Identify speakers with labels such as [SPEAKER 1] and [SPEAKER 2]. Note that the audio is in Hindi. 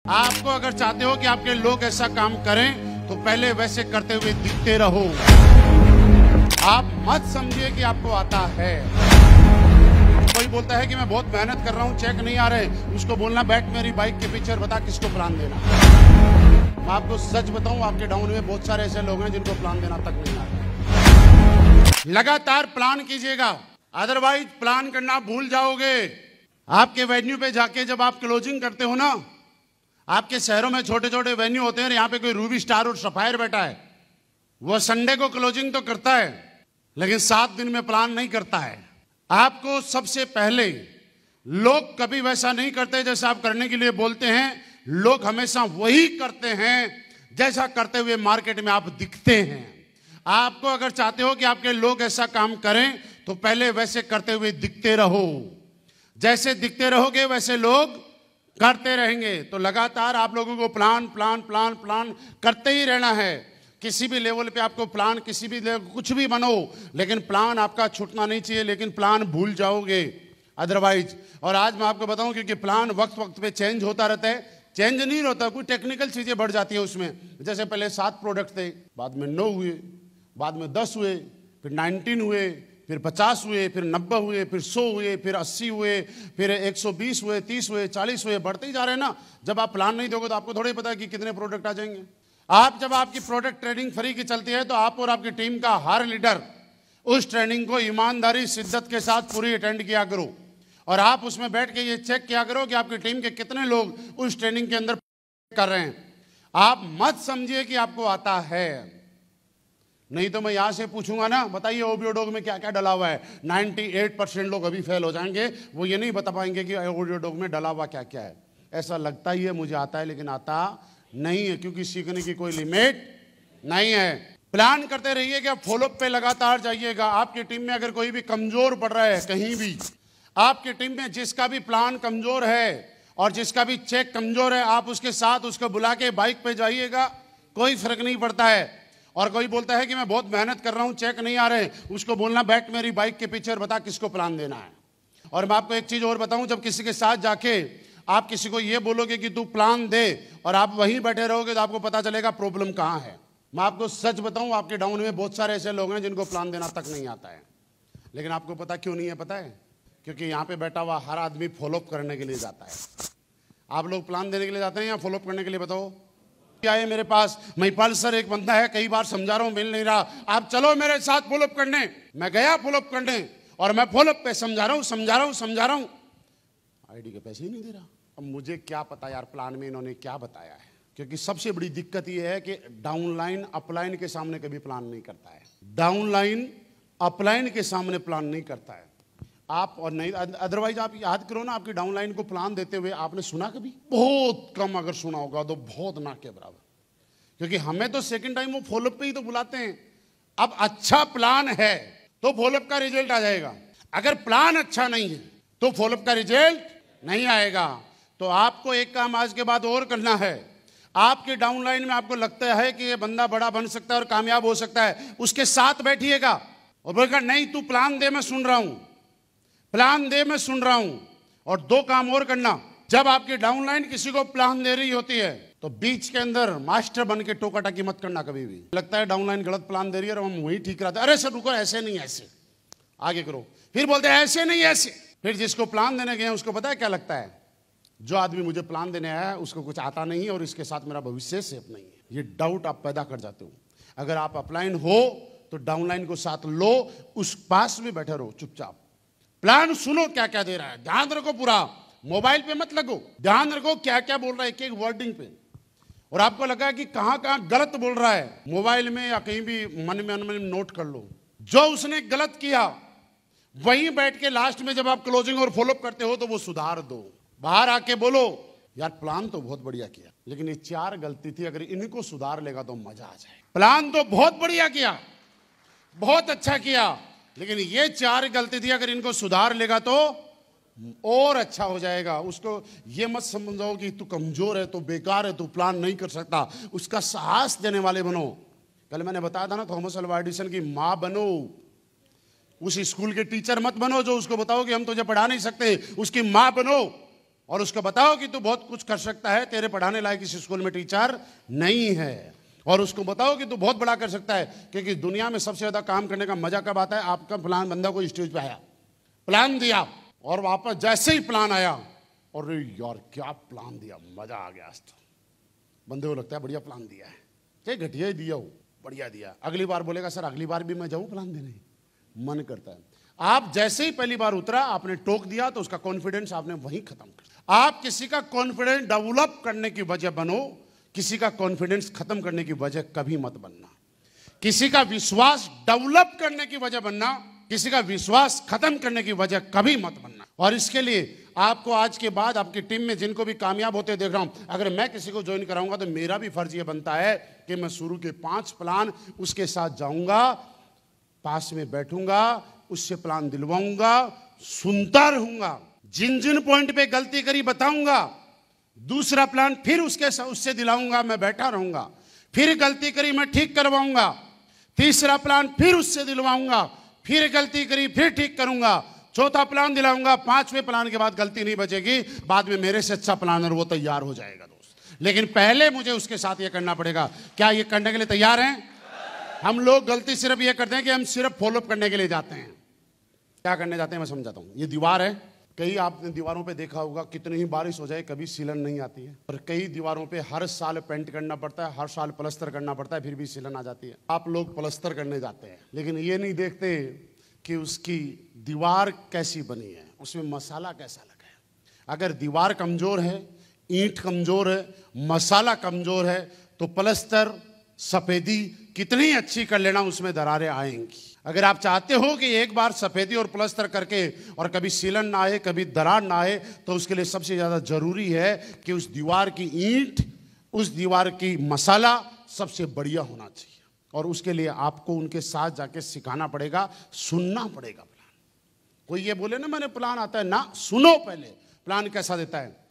[SPEAKER 1] आपको अगर चाहते हो कि आपके लोग ऐसा काम करें तो पहले वैसे करते हुए दिखते रहो। आप मत समझिए कि आपको आता है। कोई बोलता है कि मैं बहुत मेहनत कर रहा हूं, चेक नहीं आ रहे, उसको बोलना बैठ मेरी बाइक के पीछे बता किसको प्लान देना। मैं आपको सच बताऊं, आपके डाउन में बहुत सारे ऐसे लोग हैं जिनको प्लान देना तक नहीं आता। लगातार प्लान कीजिएगा, अदरवाइज प्लान करना भूल जाओगे। आपके वेन्यू पे जाके जब आप क्लोजिंग करते हो ना, आपके शहरों में छोटे छोटे वेन्यू होते हैं, यहाँ पे कोई रूबी स्टार और सफायर बैठा है, वो संडे को क्लोजिंग तो करता है लेकिन 7 दिन में प्लान नहीं करता है। आपको सबसे पहले लोग कभी वैसा नहीं करते जैसा आप करने के लिए बोलते हैं। लोग हमेशा वही करते हैं जैसा करते हुए मार्केट में आप दिखते हैं। आपको अगर चाहते हो कि आपके लोग ऐसा काम करें तो पहले वैसे करते हुए दिखते रहो। जैसे दिखते रहोगे वैसे लोग करते रहेंगे। तो लगातार आप लोगों को प्लान प्लान प्लान प्लान करते ही रहना है। किसी भी लेवल पे आपको प्लान, किसी भी लेवल कुछ भी बनो, लेकिन प्लान आपका छूटना नहीं चाहिए। लेकिन प्लान भूल जाओगे अदरवाइज। और आज मैं आपको बताऊं, क्योंकि प्लान वक्त वक्त पे चेंज होता रहता है। चेंज नहीं होता, कुछ टेक्निकल चीजें बढ़ जाती है उसमें। जैसे पहले 7 प्रोडक्ट थे, बाद में 9 हुए, बाद में 10 हुए, फिर 19 हुए, फिर 50 हुए, फिर 90 हुए, फिर 100 हुए, फिर 80 हुए, फिर 120 हुए, 30 हुए, 40 हुए, बढ़ते ही जा रहे हैं ना। जब आप प्लान नहीं दोगे तो आपको थोड़ी पता है कि कितने प्रोडक्ट आ जाएंगे। आप जब आपकी प्रोडक्ट ट्रेडिंग फ्री की चलती है तो आप और आपकी टीम का हर लीडर उस ट्रेनिंग को ईमानदारी शिद्दत के साथ पूरी अटेंड किया करो। और आप उसमें बैठ के ये चेक किया करो कि आपकी टीम के कितने लोग उस ट्रेनिंग के अंदर कर रहे हैं। आप मत समझिए कि आपको आता है, नहीं तो मैं यहां से पूछूंगा ना, बताइए ओबियोडोग में क्या क्या डला हुआ है। 98% लोग अभी फेल हो जाएंगे, वो ये नहीं बता पाएंगे कि ओबियोडोग में डला हुआ क्या क्या है। ऐसा लगता ही है मुझे आता है, लेकिन आता नहीं है, क्योंकि सीखने की कोई लिमिट नहीं है। प्लान करते रहिएगा, फॉलोअप पे लगातार जाइएगा। आपकी टीम में अगर कोई भी कमजोर पड़ रहा है, कहीं भी आपकी टीम में जिसका भी प्लान कमजोर है और जिसका भी चेक कमजोर है, आप उसके साथ उसको बुला के बाइक पे जाइएगा, कोई फर्क नहीं पड़ता है। और कोई बोलता है कि मैं बहुत मेहनत कर रहा हूं, चेक नहीं आ रहे, उसको बोलना बैठ मेरी बाइक के पीछे बता किसको प्लान देना है। और मैं आपको एक चीज और बताऊं, जब किसी के साथ जाके आप किसी को ये बोलोगे कि तू प्लान दे और आप वहीं बैठे रहोगे तो आपको पता चलेगा प्रॉब्लम कहां है। मैं आपको सच बताऊं, आपके डाउन में बहुत सारे ऐसे लोग हैं जिनको प्लान देना तक नहीं आता है। लेकिन आपको पता क्यों नहीं है? पता है, क्योंकि यहां पे बैठा हुआ हर आदमी फॉलोअप करने के लिए जाता है। आप लोग प्लान देने के लिए जाते हैं या फॉलोअप करने के लिए? बताओ। आए मेरे पास, महिपाल सर एक बंदा है, कई बार समझा रहा हूं, मिल नहीं रहा, आप चलो मेरे साथ फॉलोअप करने। मैं गया फॉलोअप करने और मैं फॉलोअप पे समझा रहा हूं, आईडी के पैसे ही नहीं दे रहा। अब मुझे क्या पता यार प्लान में इन्होंने क्या बताया है, क्योंकि सबसे बड़ी दिक्कत यह है कि डाउनलाइन अपलाइन के सामने कभी प्लान नहीं करता है। डाउनलाइन अपलाइन के सामने प्लान नहीं करता है। आप और नहीं, अदरवाइज आप याद करो ना, आपकी डाउनलाइन को प्लान देते हुए आपने सुना कभी? बहुत कम, अगर सुना होगा तो बहुत ना के बराबर। क्योंकि हमें तो सेकंड टाइम वो फॉलोअप पे ही तो बुलाते हैं। अब अच्छा प्लान है तो फॉलोअप का रिजल्ट आ जाएगा, अगर प्लान अच्छा नहीं है तो फॉलोअप का रिजल्ट नहीं आएगा। तो आपको एक काम आज के बाद और करना है। आपके डाउनलाइन में आपको लगता है कि ये बंदा बड़ा बन सकता है और कामयाब हो सकता है, उसके साथ बैठिएगा और बोलेगा नहीं तू प्लान दे, मैं सुन रहा हूं, प्लान दे, मैं सुन रहा हूं। और 2 काम और करना, जब आपकी डाउनलाइन किसी को प्लान दे रही होती है तो बीच के अंदर मास्टर बन के टोका टाकी मत करना कभी भी। लगता है डाउनलाइन गलत प्लान दे रही है और हम वही ठीक कराते, अरे सर रुको, ऐसे नहीं ऐसे, आगे करो। फिर बोलते हैं ऐसे नहीं ऐसे। फिर जिसको प्लान देने गए उसको पता है क्या लगता है, जो आदमी मुझे प्लान देने आया है उसको कुछ आता नहीं है और इसके साथ मेरा भविष्य सेफ नहीं है। ये डाउट आप पैदा कर जाते हो। अगर आप अपलाइन हो तो डाउनलाइन को साथ लो, उस पास में बैठे रहो चुपचाप, प्लान सुनो क्या क्या दे रहा है, ध्यान रखो, पूरा मोबाइल पे मत लगो, ध्यान रखो क्या क्या बोल रहा है एक एक वर्डिंग पे। और आपको लगा कि कहां कहां गलत बोल रहा है, मोबाइल में या कहीं भी मन में नोट कर लो। जो उसने गलत किया वहीं बैठ के लास्ट में जब आप क्लोजिंग और फॉलोअप करते हो तो वो सुधार दो। बाहर आके बोलो यार प्लान तो बहुत बढ़िया किया, लेकिन ये 4 गलती थी, अगर इनको सुधार लेगा तो मजा आ जाए। प्लान तो बहुत बढ़िया किया, बहुत अच्छा किया, लेकिन ये 4 गलती थी, अगर इनको सुधार लेगा तो और अच्छा हो जाएगा। उसको ये मत समझो कि तू कमजोर है, तू बेकार है, तू प्लान नहीं कर सकता। उसका साहस देने वाले बनो। कल मैंने बताया था ना, थॉमस अल्वा एडिसन की मां बनो। उस स्कूल के टीचर मत बनो जो उसको बताओ कि हम तुझे पढ़ा नहीं सकते, उसकी मां बनो और उसको बताओ कि तू बहुत कुछ कर सकता है, तेरे पढ़ाने लायक इस स्कूल में टीचर नहीं है। और उसको बताओ कि तू बहुत बड़ा कर सकता है, क्योंकि दुनिया में सबसे ज्यादा काम करने का मजा कब आता है? आपका प्लान बंदा को स्टेज पे आया, प्लान दिया और वापस जैसे ही प्लान आया, और यार क्या प्लान दिया, मजा आ गया। आज तो बंदे को लगता है बढ़िया प्लान दिया है, चाहे घटिया ही दिया हो, बढ़िया दिया। अगली बार बोलेगा सर अगली बार भी मैं जाऊं प्लान देने, मन करता है। आप जैसे ही पहली बार उतरा, आपने टोक दिया तो उसका कॉन्फिडेंस आपने वहीं खत्म कर दिया। आप किसी का कॉन्फिडेंस डेवलप करने की वजह बनो, किसी का कॉन्फिडेंस खत्म करने की वजह कभी मत बनना। किसी का विश्वास डेवलप करने की वजह बनना, किसी का विश्वास खत्म करने की वजह कभी मत बनना। और इसके लिए आपको आज के बाद आपकी टीम में जिनको भी कामयाब होते देख रहा हूं, अगर मैं किसी को ज्वाइन कराऊंगा तो मेरा भी फर्ज ये बनता है कि मैं शुरू के 5 प्लान उसके साथ जाऊंगा, पास में बैठूंगा, उससे प्लान दिलवाऊंगा, सुनता रहूंगा, जिन जिन पॉइंट पे गलती करी बताऊंगा, दूसरा प्लान फिर उससे दिलाऊंगा, मैं बैठा रहूंगा, फिर गलती करी मैं ठीक करवाऊंगा, तीसरा प्लान फिर उससे दिलवाऊंगा, फिर गलती करी फिर ठीक करूंगा, चौथा प्लान दिलाऊंगा, 5वें प्लान के बाद गलती नहीं बचेगी, बाद में मेरे से अच्छा प्लानर वो तैयार हो जाएगा दोस्त। लेकिन पहले मुझे उसके साथ ये करना पड़ेगा। क्या ये करने के लिए तैयार हैं? हम लोग गलती सिर्फ ये करते हैं कि हम सिर्फ फॉलोअप करने के लिए जाते हैं। क्या करने जाते हैं मैं समझाता हूं। ये दीवार है, कई आपने दीवारों पे देखा होगा, कितनी ही बारिश हो जाए कभी सीलन नहीं आती है, और कई दीवारों पे हर साल पेंट करना पड़ता है, हर साल प्लस्तर करना पड़ता है, फिर भी सीलन आ जाती है। आप लोग प्लस्तर करने जाते हैं, लेकिन ये नहीं देखते कि उसकी दीवार कैसी बनी है, उसमें मसाला कैसा लगा है। अगर दीवार कमजोर है, ईंट कमजोर है, मसाला कमजोर है, तो प्लस्तर सफेदी कितनी अच्छी कर लेना, उसमें दरारें आएंगी। अगर आप चाहते हो कि एक बार सफेदी और प्लस्तर करके और कभी सीलन ना आए, कभी दरार ना आए, तो उसके लिए सबसे ज्यादा जरूरी है कि उस दीवार की ईंट, उस दीवार की मसाला सबसे बढ़िया होना चाहिए। और उसके लिए आपको उनके साथ जाके सिखाना पड़ेगा, सुनना पड़ेगा प्लान। कोई ये बोले ना मैंने प्लान आता है ना, सुनो पहले प्लान कैसा देता है।